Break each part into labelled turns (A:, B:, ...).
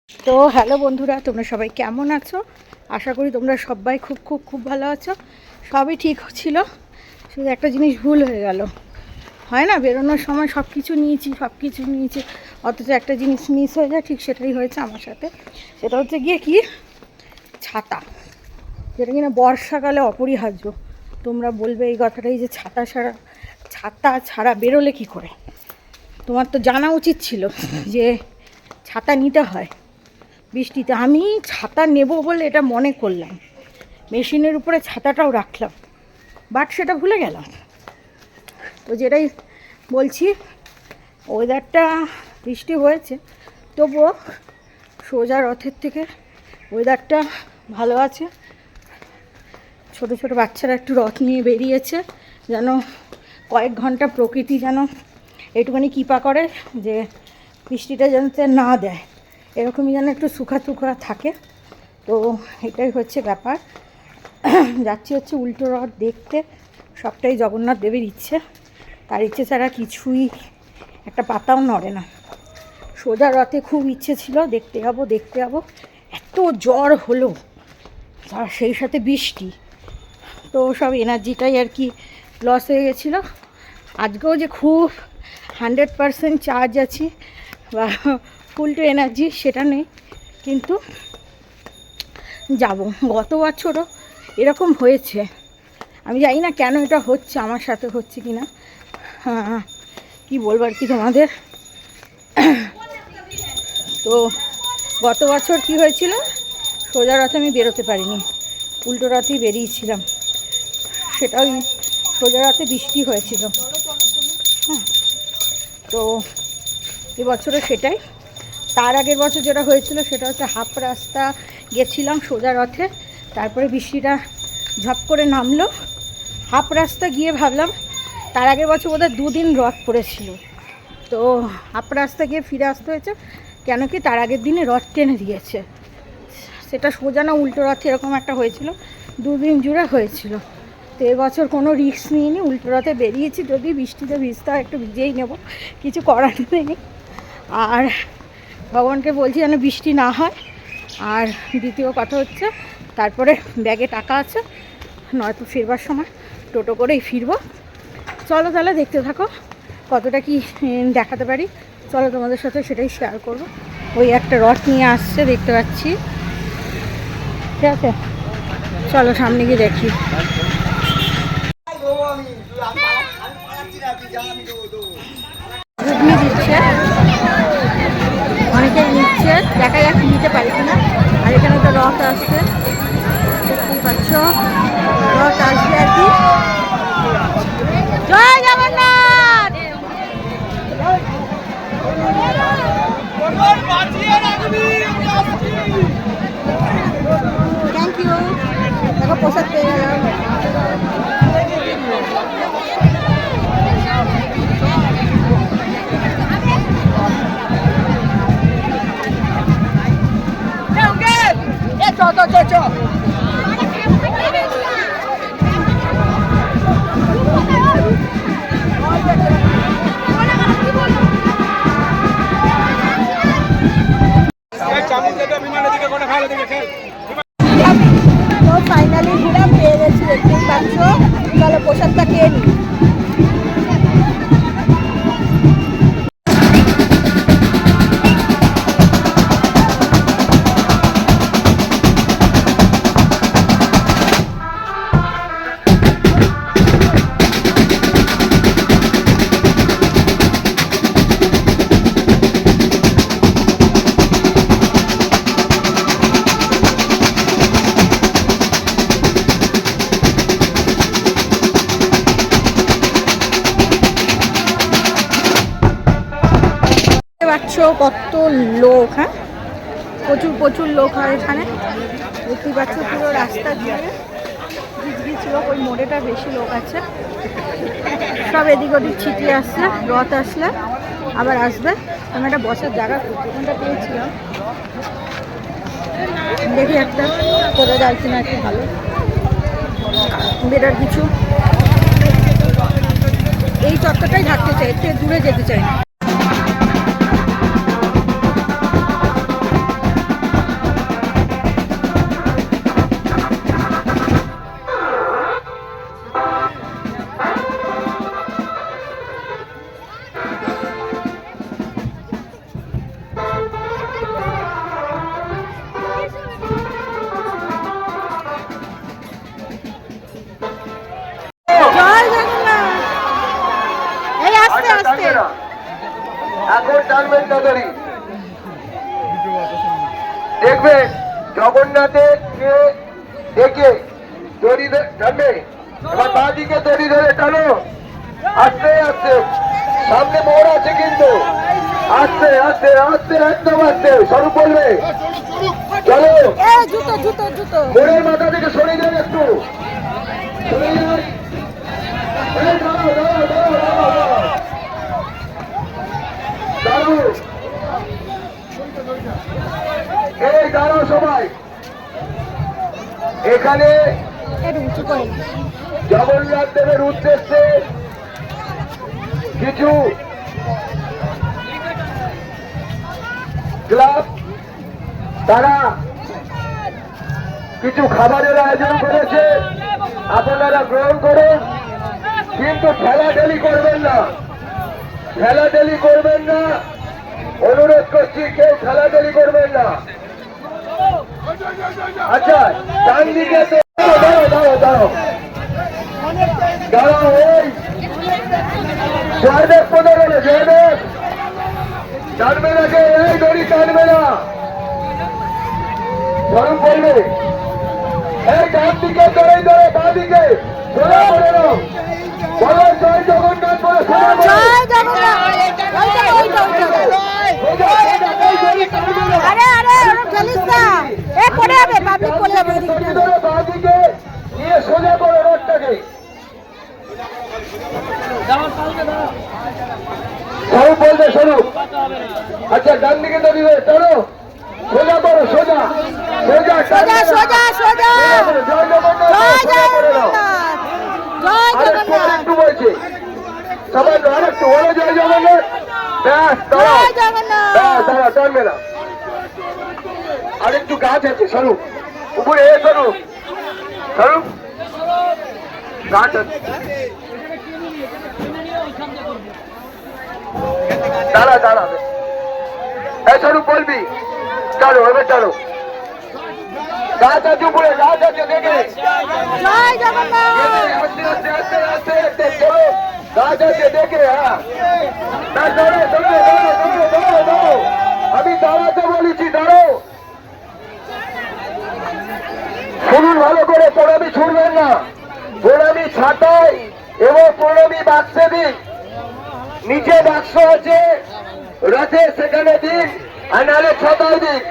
A: তো হ্যালো বন্ধুরা, তোমরা সবাই কেমন আছো? আশা করি তোমরা সবাই খুব খুব খুব ভালো আছো। সবই ঠিক ছিল, শুধু একটা জিনিস ভুল হয়ে গেল। হয় না, বেরোনোর সময় সব কিছু নিয়েছি, অথচ একটা জিনিস মিস হয়ে যায়। ঠিক সেটাই হয়েছে আমার সাথে। সেটা হচ্ছে গিয়ে কি, ছাতা, যেটা কিনা বর্ষাকালে অপরিহার্য। তোমরা বলবে এই কথাটাই যে ছাতা ছাড়া বেরোলে কি করে। তোমার তো জানা উচিত ছিল যে ছাতা নিতে হয় বৃষ্টিতে। আমি ছাতা নেব বলে এটা মনে করলাম, মেশিনের উপরে ছাতাটাও রাখলাম, বাট সেটা ভুলে গেলাম। তো যেটাই বলছি, ওয়েদারটা বৃষ্টি হয়েছে, তবুও সোজা রথের থেকে ওয়েদারটা ভালো আছে। ছোট ছোট বাচ্চারা একটু রথ নিয়ে বেরিয়েছে, যেন কয়েক ঘন্টা প্রকৃতি যেন একটুখানি কৃপা করে যে বৃষ্টিটা যেন না দেয়, এরকমই যেন একটু শুকা থাকে। তো এটাই হচ্ছে ব্যাপার। যাচ্ছি হচ্ছে উল্টো রথ দেখতে। সবটাই জগন্নাথ দেবের ইচ্ছে, তার ইচ্ছে ছাড়া কিছুই একটা পাতাও নড়ে না। সোজা রথে খুব ইচ্ছে ছিল, দেখতে যাবো। এত জ্বর হলো, আর সেই সাথে বৃষ্টি, তো সব এনার্জিটাই আর কি লস হয়ে গেছিলো। আজকেও যে খুব 100% চার্জ আছি বা ফুল টু এনার্জি সেটা নেই, কিন্তু যাব। গত বছরও এরকম হয়েছে, আমি জানি না কেন এটা হচ্ছে, আমার সাথে হচ্ছে কি না। কী বলবো আর কি তোমাদের। তো গত বছর কি হয়েছিল, সোজা রথে আমি বেরোতে পারিনি, উল্টো রথেই বেরিয়েছিলাম। সেটাও সোজা রথে বৃষ্টি হয়েছিল। তো এবছরও সেটাই। তার আগের বছর যেটা হয়েছিল সেটা হচ্ছে হাফ রাস্তা গেছিলাম সোজা রথে, তারপরে বৃষ্টিটা ঝপ করে নামলো। হাফ রাস্তা গিয়ে ভাবলাম, তার আগের বছর বোধহয় 2 দিন রথ পড়েছিল, তো হাফ রাস্তা গিয়ে ফিরে আসতে হয়েছে। কেন কি, তার আগের দিনে রথ টেনে দিয়েছে। সেটা সোজা না উল্টো রথে এরকম একটা হয়েছিল, 2 দিন জুড়ে হয়েছিল। তো এবছর কোনো রিস্ক নিইনি, উল্টো রথে বেরিয়েছি। যদি বৃষ্টিতে ভিজতে হয় একটু ভিজেই নেব, কিছু করার নেই। আর ভগবানকে বলছি যেন বৃষ্টি না হয়। আর দ্বিতীয় কথা হচ্ছে, তারপরে ব্যাগে টাকা আছে, নয়তো ফিরবার সময় টোটো করেই ফিরবো। চলো তাহলে দেখতে থাকো কতটা কি দেখাতে পারি। চলো তোমাদের সাথে সেটাই শেয়ার করব। ওই একটা রথ নিয়ে আসছে, দেখতে পাচ্ছি। ঠিক আছে, চলো সামনে গিয়ে দেখি। ঘুগনি দিচ্ছে, অনেকেই নিচ্ছে, দেখা যাক নিতে পারি কিনা। আর এখানে তো রথ আসছে, দেখতেই পাচ্ছ, রথ আসবে আর কি। জয় জগন্নাথ। Thank you. দেখো প্রসাদ পেয়ে গেলাম। চ তো ফাইনালি ঘুরাম পেয়ে গেছি, দেখতেই পাচ্ছ। চলো প্রসাদটা খেয়ে নিই। কত লোক, হ্যাঁ প্রচুর লোক হয় এখানে। দেখতেই পাচ্ছ পুরো রাস্তা জুড়ে ভিড় ছিল। ওই মোড়েটা বেশি লোক আছে, সব এদিক ওদিক ছিটিয়ে আসছে। রথ আসলে আবার আসবে। আমি একটা বসার জায়গা ওখানটা পেয়েছিলাম, দেখি একটা করে যায় কিনা, একটু ভালো বেটার কিছু। এই চত্বরটাই থাকতে চাই, একটু দূরে যেতে চাই না।
B: কান্না দড়ি দেখবে জগন্নাথের দেখে দড়ি টানবে। এবার বাঁ দিকে দড়ি ধরে টানো, আস্তে আস্তে, সামনে মোড় আছে কিন্তু, আস্তে আস্তে আস্তে একদম আস্তে। স্বরূপ বলবে চলো, মোড়ের মাথা থেকে সরে যান, একটু সরে যান। এই দাঁড়াও সবাই। এখানে জগন্নাথ দেবের উদ্দেশ্যে কিছু ক্লাব তারা কিছু খাবারের আয়োজন করেছে, আপনারা গ্রহণ করুন, কিন্তু ঠেলাঠেলি করবেন না, ঠেলাঠেলি করবেন না, অনুরোধ করছি, কেউ ঠেলাঠেলি করবেন না। আচ্ছা, ডান দিকে দাঁড়াও দাঁড়াও দাঁড়াও দাঁড়াও, ওই জয়দেব কোথায় গেলে? জয়দেব টানবে না, কে এই দড়ি টানবে না। স্বরূপ বলবে এই ডান দিকে ধরে ধরে বাঁ দিকে সোজা করে নাও, বলো জয় জগন্নাথ বলে সোজা করে। সোজা করো রথটাকে। স্বরূপ বলবে স্বরূপ, আচ্ছা ডান দিকে তো দিবে, চলো সোজা করো, সোজা সোজা সোজা সোজা সোজা। জয় জগন্নাথ, আরেকটু বলছে সবাই, আরেকটু বলো জয় জগন্নাথ। ব্যাস দাঁড়াও, দাঁড়া টানবে না, আরেকটু গাছ আছে স্বরূপ উপরে, স্বরূপ স্বরূপ গাছ আছে, দাঁড়া দাঁড়া। এই স্বরূপ বলবি, চলো এবার চলো, গাছ আছে উপরে, গাছ আছে দেখে, আস্তে আস্তে আস্তে আস্তে আস্তে চলো, গাছ আছে দেখে। হ্যাঁ দাঁড়ো দাঁড়ো দাঁড়ো দাঁড়ো দাঁড়ো, আমি দাঁড়াতে বলেছি, দাঁড়ো। শুনুন ভালো করে, প্রণামী ছুড়বেন না, প্রণামী ছাতায় এবং প্রণামী বাক্সে দিন, নিচে বাক্স আছে রথে, সেখানে দিন, আর নাহলে ছাতায় দিন।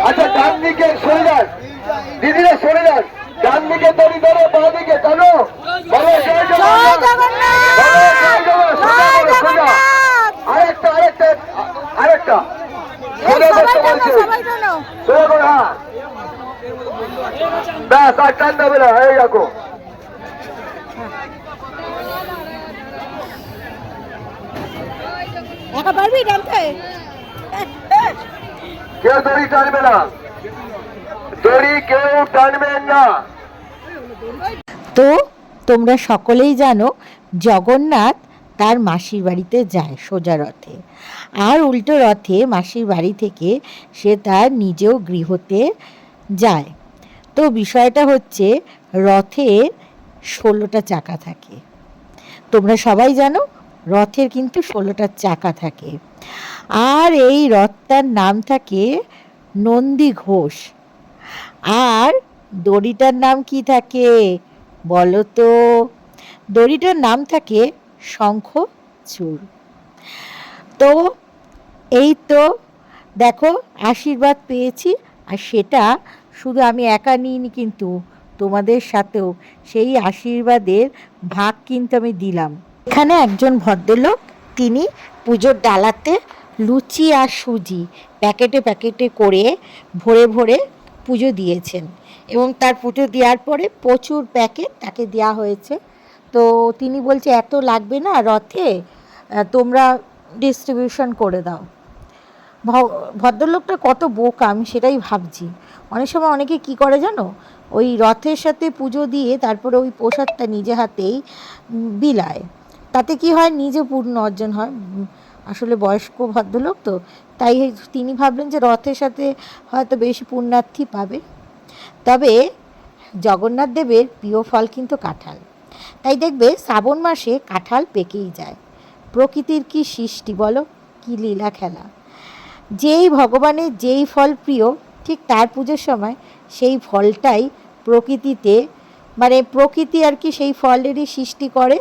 B: আচ্ছা ডান দিকে সরে যান, দিদিরা সরে যান, ডান দিকে দড়ি ধরে বাঁ দিকে টানো, বলো জয় জগন্নাথ, বলো জয় জগন্নাথ, সোজা আরেকটা আরেকটা আরেকটা সোজা করতে বলছি, সোজা করো। হ্যাঁ ব্যাস, আর টান দেবে না, এই রাখো। কেউ দড়ি টানবে না, দড়ি কেউ টানবেন না।
C: তো তোমরা সকলেই জানো জগন্নাথ তার মাসির বাড়িতে যায় সোজা রথে, আর উল্টো রথে মাসির বাড়ি থেকে সে তার নিজেও গৃহতে যায়। তো বিষয়টা হচ্ছে রথের 16টা চাকা থাকে, তোমরা সবাই জানো রথের কিন্তু 16টা চাকা থাকে, আর এই রথটার নাম থাকে নন্দী ঘোষ, আর দড়িটার নাম কি থাকে বলো তো? দড়িটার নাম থাকে শঙ্খচূড়। তো এই তো দেখো আশীর্বাদ পেয়েছি, আর সেটা শুধু আমি একা নিইনি, কিন্তু তোমাদের সাথেও সেই আশীর্বাদের ভাগ কিন্তু আমি দিলাম। এখানে একজন ভদ্রলোক, তিনি পুজোর ডালাতে লুচি আর সুজি প্যাকেটে প্যাকেটে করে ভরে ভরে পুজো দিয়েছেন, এবং তার পুজো দেওয়ার পরে প্রচুর প্যাকেট তাকে দেওয়া হয়েছে। তো তিনি বলছে এত লাগবে না রথে, তোমরা ডিস্ট্রিবিউশন করে দাও। ভদ্রলোকটা কত বোকা আমি সেটাই ভাবছি। অনেক সময় অনেকে কি করে জানো, ওই রথের সাথে পুজো দিয়ে তারপরে ওই প্রসাদটা নিজে হাতেই বিলায়, তাতে কি হয় নিজে পূর্ণ অর্জন হয়। আসলে বয়স্ক ভদ্রলোক তো, তাই তিনি ভাবলেন যে রথের সাথে হয়তো বেশি পুণ্যার্থী পাবে। তবে জগন্নাথ দেবের প্রিয় ফল কিন্তু কাঁঠাল। তাই দেখবে শ্রাবণ মাসে কাঁঠাল পেকেই যায়। প্রকৃতির কি সৃষ্টি বলো, কি লীলা খেলা। যেই ভগবানের যেই ফল প্রিয়, ঠিক তার পুজোর সময় সেই ফলটাই প্রকৃতিতে, মানে প্রকৃতি আর কি সেই ফলেরই সৃষ্টি করে।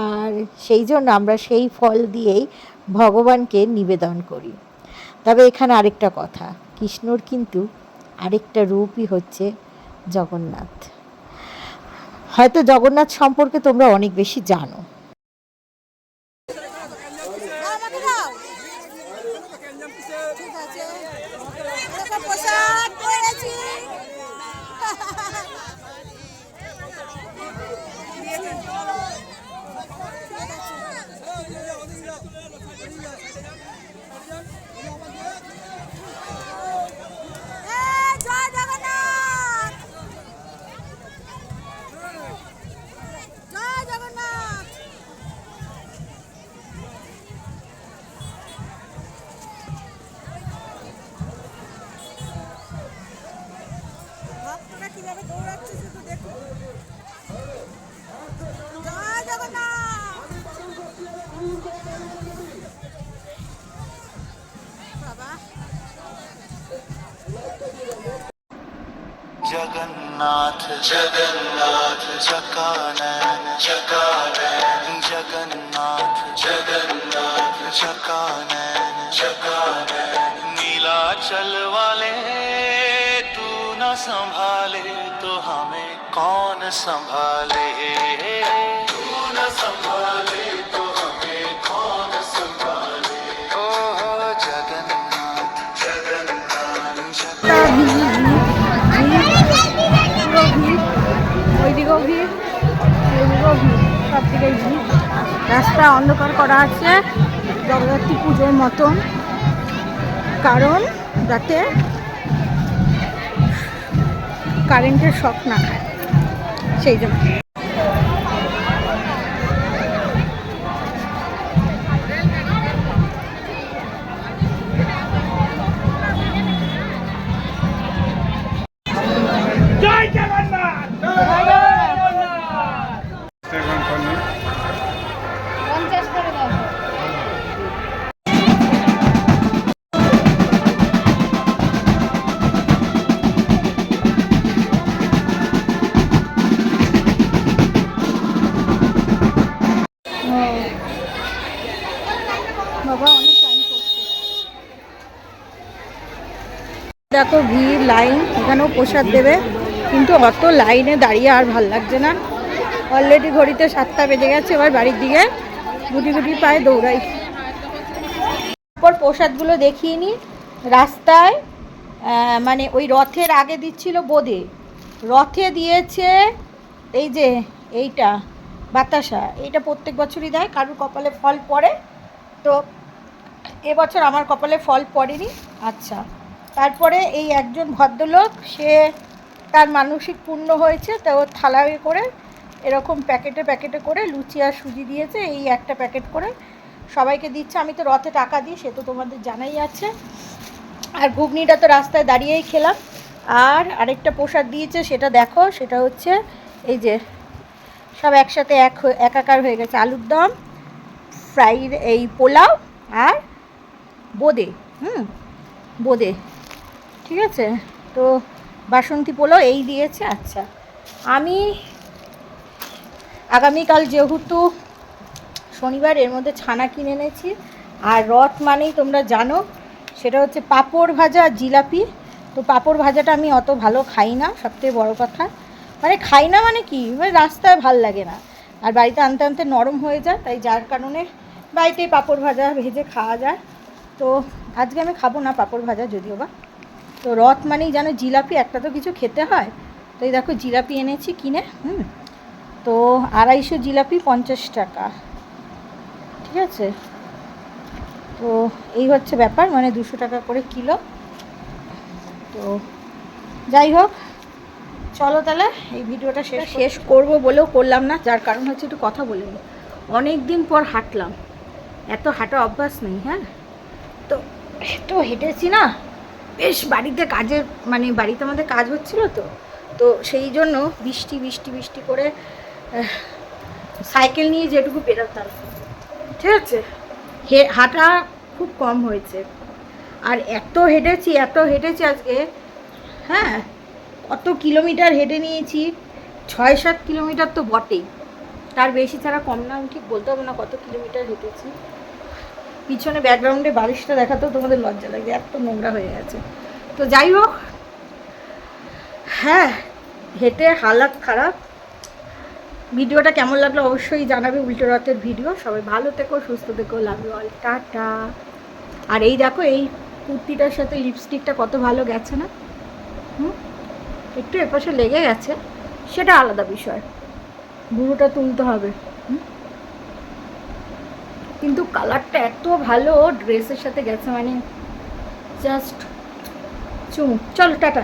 C: আর সেই জন্য আমরা সেই ফল দিয়েই ভগবানকে নিবেদন করি। তবে এখানে আরেকটা কথা, কৃষ্ণর কিন্তু আরেকটা রূপই হচ্ছে জগন্নাথ। হয়তো জগন্নাথ সম্পর্কে তোমরা অনেক বেশি জানো।
D: जगन्नाथ जगन्नाथ चकानन चकानन जगन्नाथ जगन्नाथ चकानन चकानन नीलाचल वाले तू न संभाले तो हमें कौन संभाले, तू न संभाले तो हमें कौन संभाले। ओ जगन्नाथ जगन्नाथ
A: ওইদিকেও ভিড়, ওইদিকেও ভিড়, সব দিকেই ভিড়। রাস্তা অন্ধকার করা আছে জগদ্ধাত্রী পুজোর মতন, কারণ যাতে কারেন্টের শক না খায়, সেই জন্য। বাবা অনেক টাইম করছে। দেখো ভিড়, লাইন, এখানেও প্রসাদ দেবে, কিন্তু অত লাইনে দাঁড়িয়ে আর ভাল লাগছে না। অলরেডি ঘড়িতে 7টা বেজে গেছে, এবার বাড়ির দিকে গুটি গুটি পায়ে দৌড়াই। তারপর প্রসাদগুলো দেখিয়ে নি। রাস্তায় মানে ওই রথের আগে দিচ্ছিল বোঁদে, রথে দিয়েছে এই যে এইটা বাতাসা, এইটা প্রত্যেক বছরই দেয়, কারুর কপালে ফল পড়ে, তো এবছর আমার কপালে ফল পড়েনি। আচ্ছা, তারপরে এই একজন ভদ্রলোক, সে তার মানসিক পূর্ণ হয়েছে, তো ও থালায় করে এরকম প্যাকেটে প্যাকেটে করে লুচি আর সুজি দিয়েছে, এই একটা প্যাকেট করে সবাইকে দিচ্ছে। আমি তো রথে টাকা দিই, সে তো তোমাদের জানাই আছে। আর ঘুগনিটা তো রাস্তায় দাঁড়িয়েই খেলাম। আর আরেকটা প্রসাদ দিয়েছে, সেটা দেখো, সেটা হচ্ছে এই যে সব একসাথে একাকার হয়ে গেছে, আলুর দম, ফ্রাইড এই পোলাও আর বোঁদে, বোঁদে, ঠিক আছে। তো বাসন্তী পোলাও এই দিয়েছে। আচ্ছা, আমি আগামীকাল যেহেতু শনিবার, এর মধ্যে ছানা কিনে এনেছি। আর রথ মানেই তোমরা জানো, সেটা হচ্ছে পাঁপড় ভাজা আর জিলাপি। তো পাঁপড় ভাজাটা আমি অত ভালো খাই না, সবথেকে বড় কথা, মানে খাই না মানে কি, মানে রাস্তায় ভাল লাগে না, আর বাড়িতে আনতে আনতে নরম হয়ে যায়, তাই যার কারণে বাড়িতেই পাঁপড় ভাজা ভেজে খাওয়া যায়। তো আজকে আমি খাবো না পাঁপড় ভাজা, যদিও বা। তো রথ মানেই জানো জিলাপি, একটা তো কিছু খেতে হয়। তো এই দেখো জিলাপি এনেছি কিনে, তো 250 জিলাপি 50 টাকা, ঠিক আছে। তো এই হচ্ছে ব্যাপার, মানে 200 টাকা করে কিলো। তো যাই হোক, চলো তাহলে এই ভিডিওটা শেষ করবো বলেও করলাম না, যার কারণ হচ্ছে একটু কথা বলে নিই। অনেক দিন পর হাঁটলাম, এত হাঁটা অভ্যাস নেই। হ্যাঁ, তো একটু হেঁটেছি না, বেশ বাড়িতে কাজের, মানে বাড়িতে আমাদের কাজ হচ্ছিল, তো তো সেই জন্য বৃষ্টি বৃষ্টি বৃষ্টি করে সাইকেল নিয়ে যেটুকু বেরোতাম, ঠিক আছে, হাঁটা খুব কম হয়েছে। আর এত হেঁটেছি আজকে, হ্যাঁ, কত কিলোমিটার হেঁটে নিয়েছি, 6-7 কিলোমিটার তো বটেই, তার বেশি ছাড়া কম না, আমি ঠিক বলতে পারবো না কত কিলোমিটার হেঁটেছি। পিছনে ব্যাকগ্রাউন্ডে বালিশটা দেখাতেও তোমাদের লজ্জা লাগবে, এত নোংরা হয়ে গেছে। তো যাই হোক, হ্যাঁ, হেঁটে হালাত খারাপ। ভিডিওটা কেমন লাগলো অবশ্যই জানাবে, উল্টো রথের ভিডিও। সবাই ভালো থেকো, সুস্থ থেকো, লাভ ইউ অল, টাটা। আর এই দেখো, এই কুর্তিটার সাথে লিপস্টিকটা কত ভালো গেছে না? একটু এপাশে লেগে গেছে, সেটা আলাদা বিষয়, বুড়োটা তুলতে হবে। কিন্তু কালারটা এত ভালো ড্রেসের সাথে গেছে, মানে জাস্ট চলো টাটা।